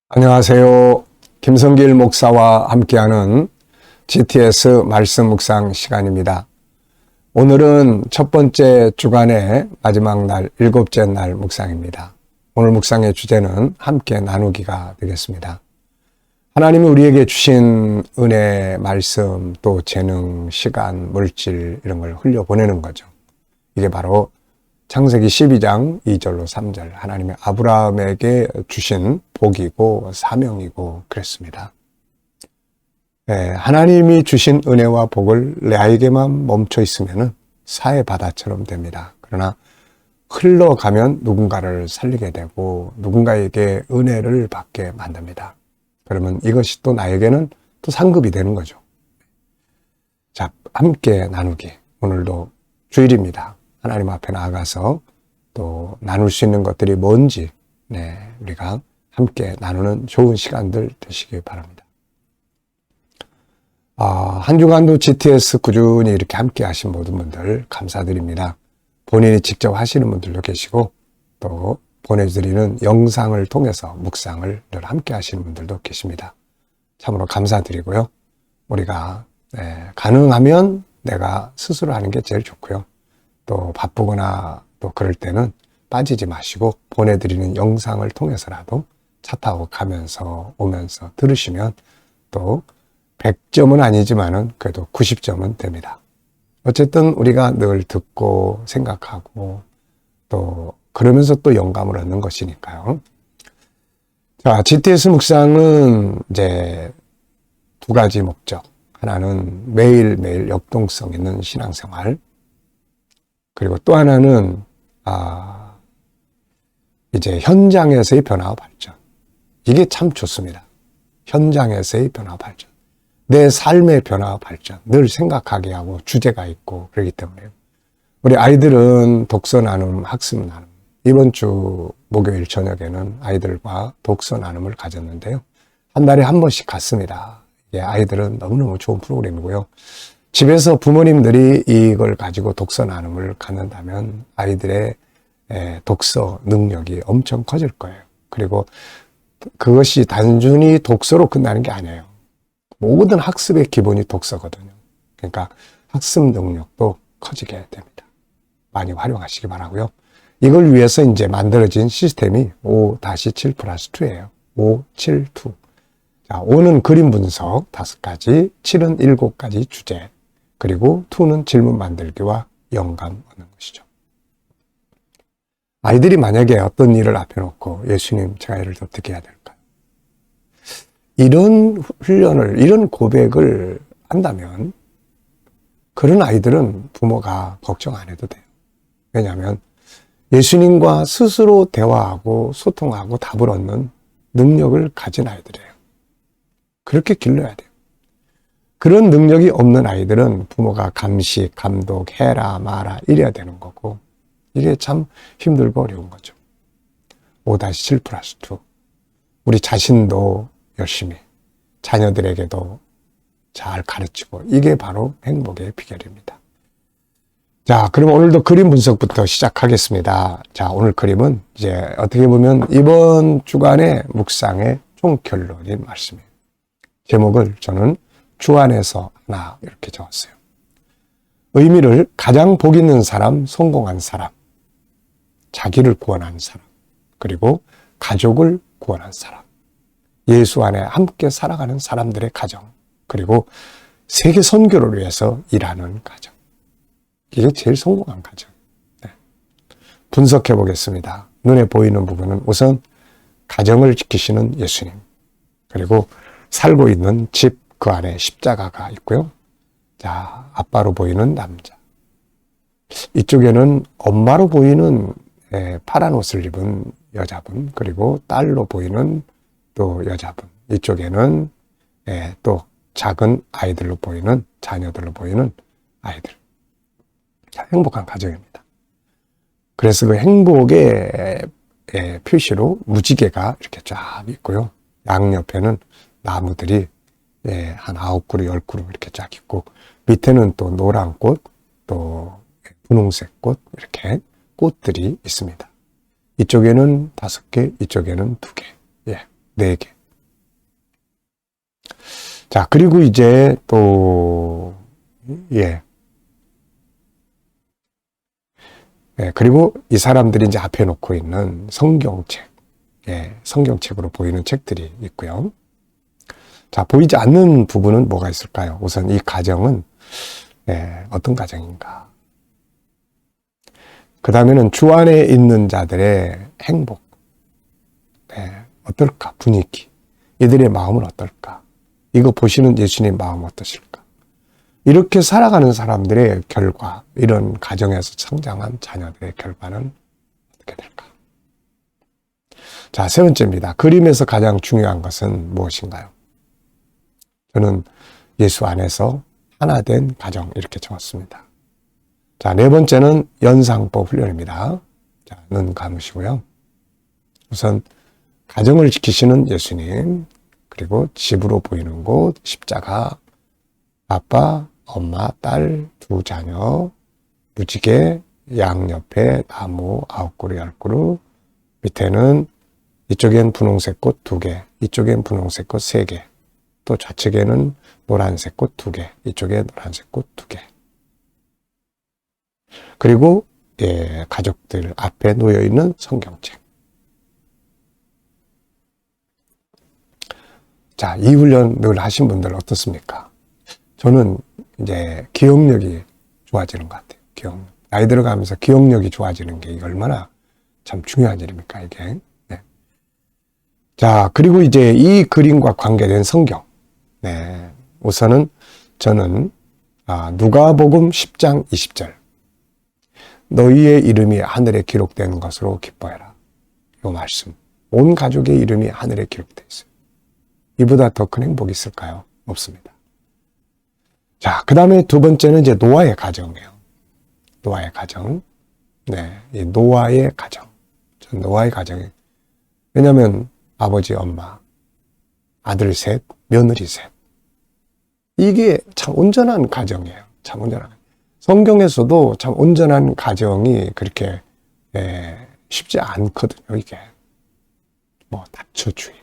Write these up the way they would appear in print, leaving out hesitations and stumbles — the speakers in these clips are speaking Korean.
안녕하세요. 김성길 목사와 함께하는 GTS 말씀 묵상 시간입니다. 오늘은 첫 번째 주간의 마지막 날, 일곱째 날 묵상입니다. 오늘 묵상의 주제는 함께 나누기가 되겠습니다. 하나님이 우리에게 주신 은혜, 말씀, 또 재능, 시간, 물질 이런 걸 흘려보내는 거죠. 이게 바로 창세기 12장 2절로 3절 하나님이 아브라함에게 주신 복이고 사명이고 그랬습니다. 하나님이 주신 은혜와 복을 나에게만 멈춰 있으면 사해 바다처럼 됩니다. 그러나 흘러가면 누군가를 살리게 되고 누군가에게 은혜를 받게 만듭니다. 그러면 이것이 또 나에게는 또 상급이 되는 거죠. 자, 함께 나누기. 오늘도 주일입니다. 하나님 앞에 나아가서 또 나눌 수 있는 것들이 뭔지 우리가 함께 나누는 좋은 시간들 되시길 바랍니다. 한 주간도 GTS 꾸준히 이렇게 함께 하신 모든 분들 감사드립니다. 본인이 직접 하시는 분들도 계시고 또 보내드리는 영상을 통해서 묵상을 늘 함께 하시는 분들도 계십니다. 참으로 감사드리고요. 우리가 가능하면 내가 스스로 하는 게 제일 좋고요. 또 바쁘거나 또 그럴 때는 빠지지 마시고 보내드리는 영상을 통해서라도 차 타고 가면서 오면서 들으시면 또 100점은 아니지만은 그래도 90점은 됩니다. 어쨌든 우리가 늘 듣고 생각하고 또 그러면서 또 영감을 얻는 것이니까요. 자, GTS 묵상은 이제 두 가지 목적. 하나는 매일매일 역동성 있는 신앙생활. 그리고 또 하나는 이제 현장에서의 변화와 발전. 이게 참 좋습니다. 현장에서의 변화와 발전. 내 삶의 변화와 발전. 늘 생각하게 하고 주제가 있고 그렇기 때문에 우리 아이들은 독서 나눔, 학습 나눔. 이번 주 목요일 저녁에는 아이들과 독서 나눔을 가졌는데요. 한 달에 한 번씩 갔습니다. 아이들은 너무너무 좋은 프로그램이고요. 집에서 부모님들이 이걸 가지고 독서 나눔을 갖는다면 아이들의 독서 능력이 엄청 커질 거예요. 그리고 그것이 단순히 독서로 끝나는 게 아니에요. 모든 학습의 기본이 독서거든요. 그러니까 학습 능력도 커지게 됩니다. 많이 활용하시기 바라고요. 이걸 위해서 이제 만들어진 시스템이 5-7+2예요. 5, 7, 2. 자, 5는 그림 분석 5가지, 7은 7가지 주제, 그리고 2는 질문 만들기와 영감 얻는 것이죠. 아이들이 만약에 어떤 일을 앞에 놓고 예수님 제가 이를 어떻게 해야 될까요? 이런 훈련을, 이런 고백을 한다면 그런 아이들은 부모가 걱정 안 해도 돼요. 왜냐하면 예수님과 스스로 대화하고 소통하고 답을 얻는 능력을 가진 아이들이에요. 그렇게 길러야 돼요. 그런 능력이 없는 아이들은 부모가 감시, 감독, 해라, 마라 이래야 되는 거고 이게 참 힘들고 어려운 거죠. 5-7+2. 우리 자신도 열심히 자녀들에게도 잘 가르치고 이게 바로 행복의 비결입니다. 자, 그럼 오늘도 그림 분석부터 시작하겠습니다. 자, 오늘 그림은 이제 어떻게 보면 이번 주간의 묵상의 총결론인 말씀이에요. 제목을 저는 주 안에서 하나 이렇게 적었어요. 의미를 가장 복 있는 사람, 성공한 사람, 자기를 구원한 사람, 그리고 가족을 구원한 사람, 예수 안에 함께 살아가는 사람들의 가정, 그리고 세계 선교를 위해서 일하는 가정. 이게 제일 성공한 가정. 분석해 보겠습니다. 눈에 보이는 부분은 우선 가정을 지키시는 예수님, 그리고 살고 있는 집, 그 안에 십자가가 있고요. 자, 아빠로 보이는 남자. 이쪽에는 엄마로 보이는 파란 옷을 입은 여자분, 그리고 딸로 보이는 또 여자분. 이쪽에는 또 작은 아이들로 보이는, 자녀들로 보이는 아이들. 자, 행복한 가정입니다. 그래서 그 행복의 표시로 무지개가 이렇게 쫙 있고요. 양옆에는 나무들이 한 9그루, 10그루 이렇게 쫙 있고 밑에는 또 노란 꽃, 또 분홍색 꽃 이렇게 꽃들이 있습니다. 이쪽에는 5개, 이쪽에는 2개, 4개. 자, 그리고 이제 또, 예. 예, 그리고 이 사람들이 이제 앞에 놓고 있는 성경책, 예, 성경책으로 보이는 책들이 있고요. 자, 보이지 않는 부분은 뭐가 있을까요? 우선 이 가정은, 예, 어떤 가정인가? 그 다음에는 주 안에 있는 자들의 행복, 예, 어떨까? 분위기. 이들의 마음은 어떨까? 이거 보시는 예수님 마음 어떠실까? 이렇게 살아가는 사람들의 결과, 이런 가정에서 성장한 자녀들의 결과는 어떻게 될까? 자, 세 번째입니다. 그림에서 가장 중요한 것은 무엇인가요? 저는 예수 안에서 하나 된 가정, 이렇게 적었습니다. 자, 네 번째는 연상법 훈련입니다. 자, 눈 감으시고요. 우선 가정을 지키시는 예수님, 그리고 집으로 보이는 곳, 십자가, 아빠, 엄마, 딸, 두 자녀, 무지개, 양옆에 나무 9그루, 10그루, 밑에는 이쪽엔 분홍색 꽃 2개, 이쪽엔 분홍색 꽃 3개, 또 좌측에는 노란색 꽃 2개, 이쪽에 노란색 꽃 2개. 그리고 예, 가족들 앞에 놓여있는 성경책. 자, 이 훈련 늘 하신 분들 어떻습니까? 저는 이제 기억력이 좋아지는 것 같아요. 기억력. 나이 들어가면서 기억력이 좋아지는 게 이게 얼마나 참 중요한 일입니까, 이게. 네. 자, 그리고 이제 이 그림과 관계된 성경. 네. 우선은 저는 누가복음 10장 20절. 너희의 이름이 하늘에 기록된 것으로 기뻐해라. 이 말씀. 온 가족의 이름이 하늘에 기록되어 있어요. 이보다 더 큰 행복이 있을까요? 없습니다. 자, 그 다음에 두 번째는 이제 노아의 가정이에요. 노아의 가정. 네, 이 노아의 가정. 전 노아의 가정이. 왜냐면 아버지, 엄마, 아들 셋, 며느리 셋. 이게 참 온전한 가정이에요. 참 온전한. 성경에서도 참 온전한 가정이 그렇게 쉽지 않거든요. 이게 뭐 다처주의.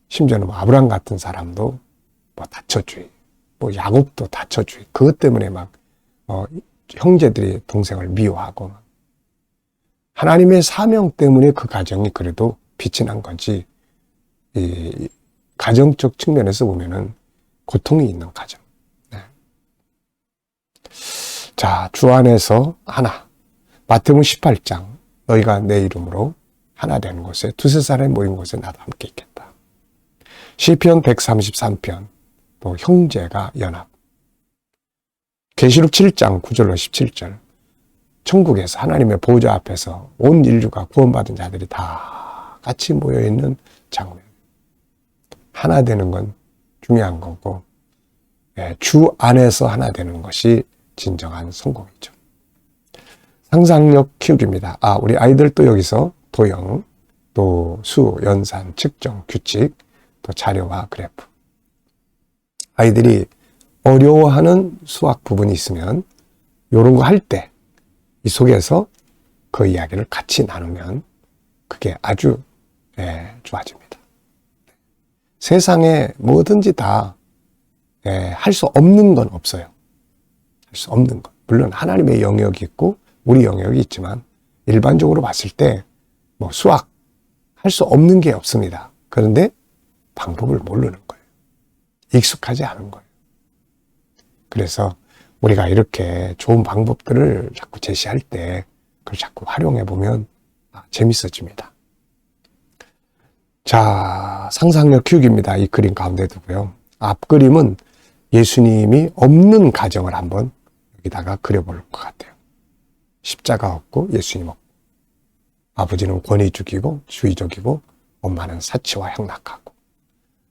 심지어는 뭐 아브람 같은 사람도 뭐 다처주의. 뭐 야곱도 다처주의. 그것 때문에 막 형제들이 동생을 미워하고 하나님의 사명 때문에 그 가정이 그래도 빛이 난 건지 이 가정적 측면에서 보면은 고통이 있는 가정. 네. 자, 주 안에서 하나. 마태복음 18장 너희가 내 이름으로 하나 되는 곳에 두세 사람이 모인 곳에 나도 함께 있겠다. 시편 133편 또 형제가 연합. 계시록 7장 9절로 17절 천국에서 하나님의 보좌 앞에서 온 인류가 구원받은 자들이 다 같이 모여있는 장면. 하나 되는 건 중요한 거고 주 안에서 하나 되는 것이 진정한 성공이죠. 상상력 키우기입니다. 우리 아이들 또 여기서 도형, 또 수, 연산, 측정, 규칙, 또 자료와 그래프. 아이들이 어려워하는 수학 부분이 있으면 이런 거 할 때 이 속에서 그 이야기를 같이 나누면 그게 아주 좋아집니다. 세상에 뭐든지 다 할 수 없는 건 없어요. 할 수 없는 것. 물론 하나님의 영역이 있고 우리 영역이 있지만 일반적으로 봤을 때 뭐 수학 할 수 없는 게 없습니다. 그런데 방법을 모르는 거예요. 익숙하지 않은 거예요. 그래서 우리가 이렇게 좋은 방법들을 자꾸 제시할 때 그걸 자꾸 활용해 보면 재밌어집니다. 자, 상상력 키우기입니다. 이 그림 가운데 두고요. 앞 그림은 예수님이 없는 가정을 한번 여기다가 그려볼 것 같아요. 십자가 없고 예수님 없고 아버지는 권위주기고 주의적이고 엄마는 사치와 향락하고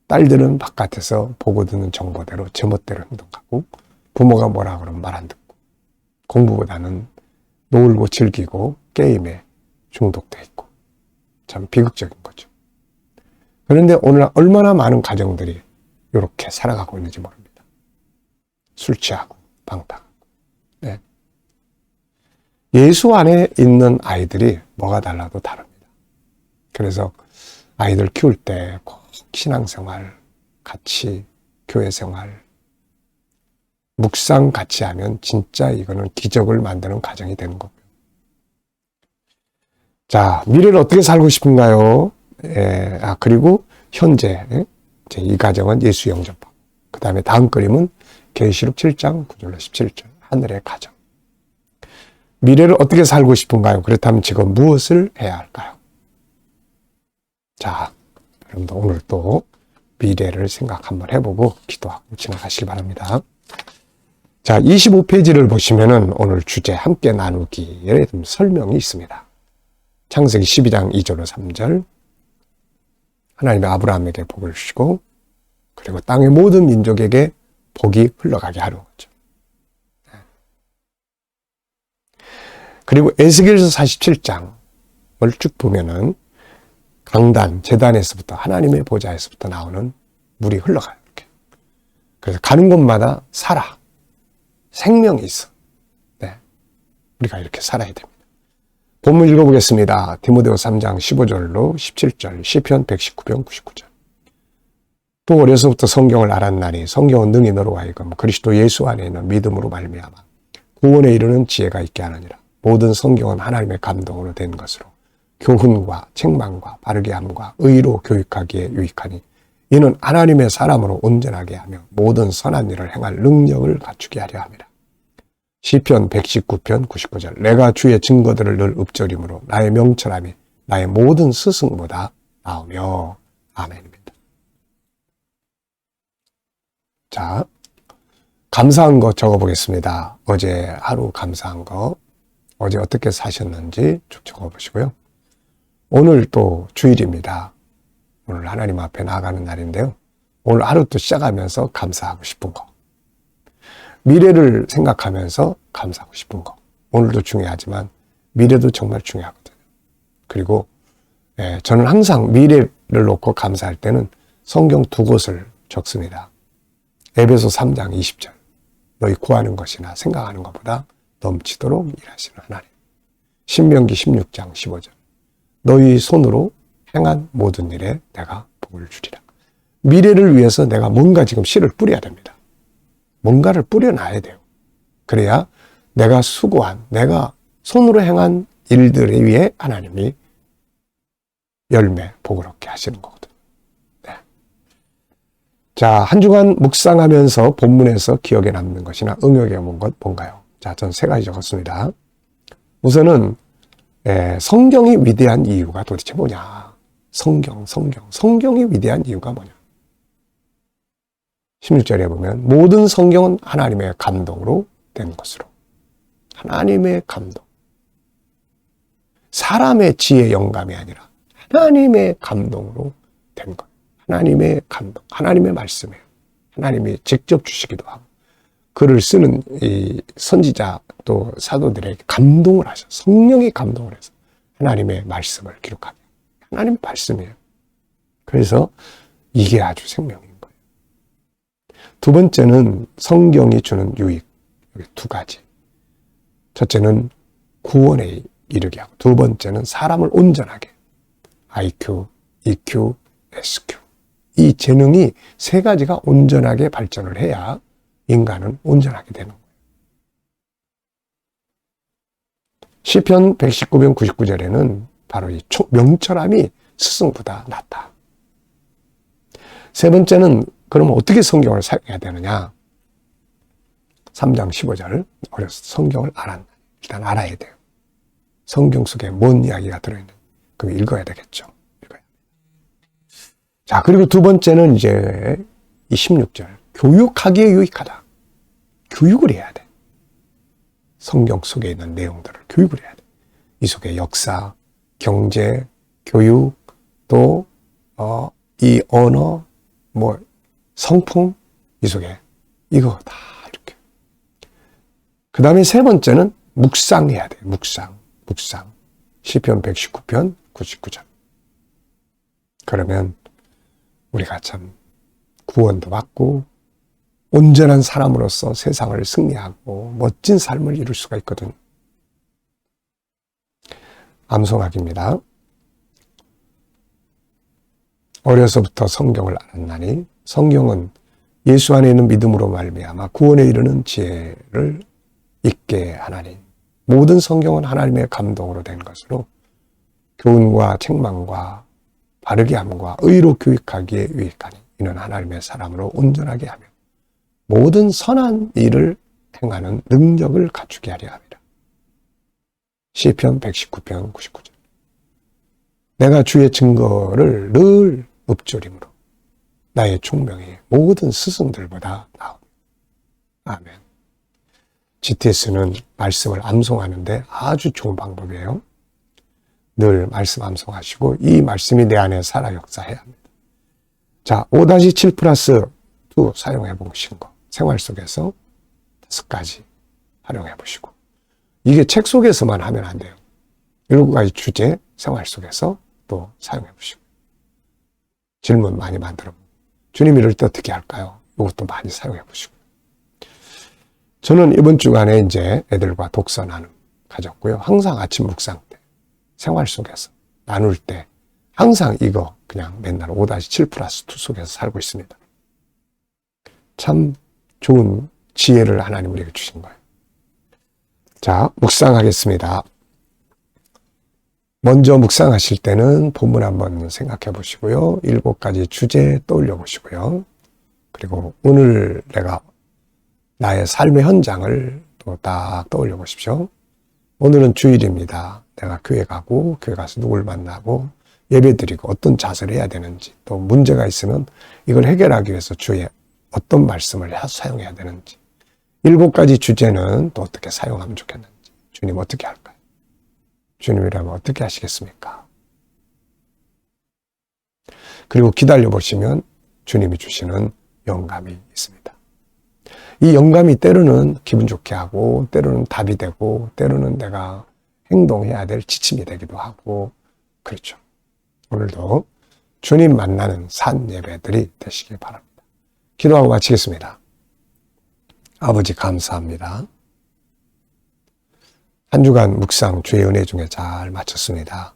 딸들은 바깥에서 보고 듣는 정보대로 제멋대로 행동하고 부모가 뭐라 그러면 말 안 듣고 공부보다는 놀고 즐기고 게임에 중독돼 있고 참 비극적인 거죠. 그런데 오늘 얼마나 많은 가정들이 이렇게 살아가고 있는지 모릅니다. 술 취하고 방탕하고. 네. 예수 안에 있는 아이들이 뭐가 달라도 다릅니다. 그래서 아이들 키울 때 꼭 신앙생활 같이 교회 생활, 묵상 같이 하면 진짜 이거는 기적을 만드는 가정이 되는 거고요. 자, 미래를 어떻게 살고 싶은가요? 그리고 현재 이 가정은 예수 영접하고, 그 다음에 다음 그림은 계시록 7장 9절로 17절 하늘의 가정. 미래를 어떻게 살고 싶은가요? 그렇다면 지금 무엇을 해야 할까요? 자, 여러분들 오늘 또 미래를 생각 한번 해보고 기도하고 지나가시기 바랍니다. 자, 25페이지를 보시면은 오늘 주제 함께 나누기에 좀 설명이 있습니다. 창세기 12장 2절로 3절. 하나님이 아브라함에게 복을 주시고, 그리고 땅의 모든 민족에게 복이 흘러가게 하는 거죠. 그리고 에스겔서 47장을 쭉 보면은 강단, 제단에서부터 하나님의 보좌에서부터 나오는 물이 흘러가요. 이렇게. 그래서 가는 곳마다 살아. 생명이 있어. 네. 우리가 이렇게 살아야 됩니다. 본문 읽어보겠습니다. 디모데후서 3장 15절로 17절, 시편 119편 99절. 또 어려서부터 성경을 알았나니 성경은 능히 너로 하여금 그리스도 예수 안에 있는 믿음으로 말미암아 구원에 이르는 지혜가 있게 하느니라. 모든 성경은 하나님의 감동으로 된 것으로 교훈과 책망과 바르게 함과 의로 교육하기에 유익하니 이는 하나님의 사람으로 온전하게 하며 모든 선한 일을 행할 능력을 갖추게 하려 함이라. 시편 119편 99절. 내가 주의 증거들을 늘 읊조림으로 나의 명철함이 나의 모든 스승보다 나오며. 아멘입니다. 자, 감사한 거 적어보겠습니다. 어제 하루 감사한 거, 어제 어떻게 사셨는지 쭉 적어보시고요. 오늘 또 주일입니다. 오늘 하나님 앞에 나아가는 날인데요. 오늘 하루 또 시작하면서 감사하고 싶은 거, 미래를 생각하면서 감사하고 싶은 거. 오늘도 중요하지만 미래도 정말 중요하거든요. 그리고 저는 항상 미래를 놓고 감사할 때는 성경 두 곳을 적습니다. 에베소 3장 20절. 너희 구하는 것이나 생각하는 것보다 넘치도록 일하시는 하나님. 신명기 16장 15절. 너희 손으로 행한 모든 일에 내가 복을 주리라. 미래를 위해서 내가 뭔가 지금 씨를 뿌려야 됩니다. 뭔가를 뿌려놔야 돼요. 그래야 내가 수고한, 내가 손으로 행한 일들에 위해 하나님이 열매, 복을 얻게 하시는 거거든요. 네. 자, 한 주간 묵상하면서 본문에서 기억에 남는 것이나 응용해 본 것 뭔가요? 자, 전 세 가지 적었습니다. 우선은 성경이 위대한 이유가 도대체 뭐냐? 성경이 위대한 이유가 뭐냐? 16절에 보면 모든 성경은 하나님의 감동으로 된 것으로. 하나님의 감동. 사람의 지혜 영감이 아니라 하나님의 감동으로 된 것. 하나님의 감동. 하나님의 말씀이에요. 하나님이 직접 주시기도 하고 글을 쓰는 이 선지자 또 사도들에게 감동을 하셔. 성령이 감동을 해서 하나님의 말씀을 기록하게. 하나님의 말씀이에요. 그래서 이게 아주 생명인 거예요. 두 번째는 성경이 주는 유익. 여기 두 가지. 첫째는 구원에 이르게 하고 두 번째는 사람을 온전하게. IQ, EQ, SQ. 이 재능이 세 가지가 온전하게 발전을 해야 인간은 온전하게 되는 거예요. 시편 119편 99절에는 바로 이 명철함이 스승보다 낫다. 세 번째는 그러면 어떻게 성경을 사용해야 되느냐? 3장 15절. 어려서 성경을 일단 알아야 돼요. 성경 속에 뭔 이야기가 들어있는지. 그럼 읽어야 되겠죠. 읽어야. 자, 그리고 두 번째는 이제 이 16절. 교육하기에 유익하다. 교육을 해야 돼. 성경 속에 있는 내용들을 교육을 해야 돼. 이 속에 역사, 경제, 교육, 또 이 언어, 성품, 이 속에 이거 다 이렇게. 그 다음에 세 번째는 묵상해야 돼. 묵상. 시편 119편 99절. 그러면 우리가 참 구원도 받고 온전한 사람으로서 세상을 승리하고 멋진 삶을 이룰 수가 있거든. 암송학입니다. 어려서부터 성경을 알았나니 성경은 예수 안에 있는 믿음으로 말미암아 구원에 이르는 지혜를 있게 하나니 모든 성경은 하나님의 감동으로 된 것으로 교훈과 책망과 바르게 함과 의로 교육하기에 유익하니 이는 하나님의 사람으로 온전하게 하며 모든 선한 일을 행하는 능력을 갖추게 하려 함이라. 시편 119편 99절. 내가 주의 증거를 늘 읊조림으로 나의 총명이 모든 스승들보다 나옵니다. 아멘. GTS는 말씀을 암송하는데 아주 좋은 방법이에요. 늘 말씀 암송하시고 이 말씀이 내 안에 살아 역사해야 합니다. 자, 5-7 플러스 2 사용해 보신 거 생활 속에서 5가지 활용해 보시고 이게 책 속에서만 하면 안 돼요. 7가지 주제 생활 속에서 또 사용해 보시고 질문 많이 만들어 보고 주님 이럴 때 어떻게 할까요? 이것도 많이 사용해 보시고 저는 이번 주간에 이제 애들과 독서 나눔 가졌고요. 항상 아침 묵상 때 생활 속에서 나눌 때 항상 이거 그냥 맨날 5-7 플러스 2 속에서 살고 있습니다. 참 좋은 지혜를 하나님 우리에게 주신 거예요. 자, 묵상하겠습니다. 먼저 묵상하실 때는 본문 한번 생각해 보시고요. 7가지 주제 떠올려 보시고요. 그리고 오늘 내가 나의 삶의 현장을 또 딱 떠올려 보십시오. 오늘은 주일입니다. 내가 교회 가고 교회 가서 누굴 만나고 예배 드리고 어떤 자세를 해야 되는지 또 문제가 있으면 이걸 해결하기 위해서 주에 어떤 말씀을 사용해야 되는지 7가지 주제는 또 어떻게 사용하면 좋겠는지 주님 어떻게 할까요? 주님이라면 어떻게 하시겠습니까? 그리고 기다려 보시면 주님이 주시는 영감이 있습니다. 이 영감이 때로는 기분 좋게 하고 때로는 답이 되고 때로는 내가 행동해야 될 지침이 되기도 하고 그렇죠. 오늘도 주님 만나는 산 예배들이 되시길 바랍니다. 기도하고 마치겠습니다. 아버지 감사합니다. 한 주간 묵상 주의 은혜 중에 잘 마쳤습니다.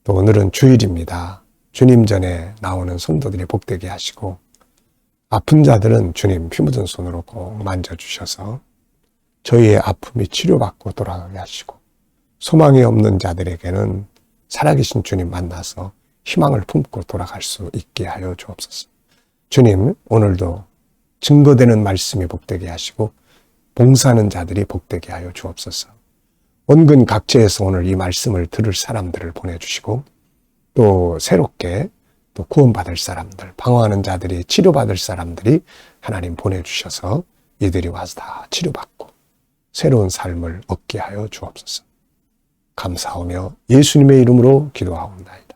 또 오늘은 주일입니다. 주님 전에 나오는 성도들이 복되게 하시고 아픈 자들은 주님 피 묻은 손으로 꼭 만져주셔서 저희의 아픔이 치료받고 돌아가게 하시고 소망이 없는 자들에게는 살아계신 주님 만나서 희망을 품고 돌아갈 수 있게 하여 주옵소서. 주님 오늘도 증거되는 말씀이 복되게 하시고 봉사하는 자들이 복되게 하여 주옵소서. 원근 각지에서 오늘 이 말씀을 들을 사람들을 보내주시고 또 새롭게 또 구원받을 사람들, 방황하는 자들이 치료받을 사람들이 하나님 보내주셔서 이들이 와서 다 치료받고 새로운 삶을 얻게 하여 주옵소서. 감사하며 예수님의 이름으로 기도하옵나이다.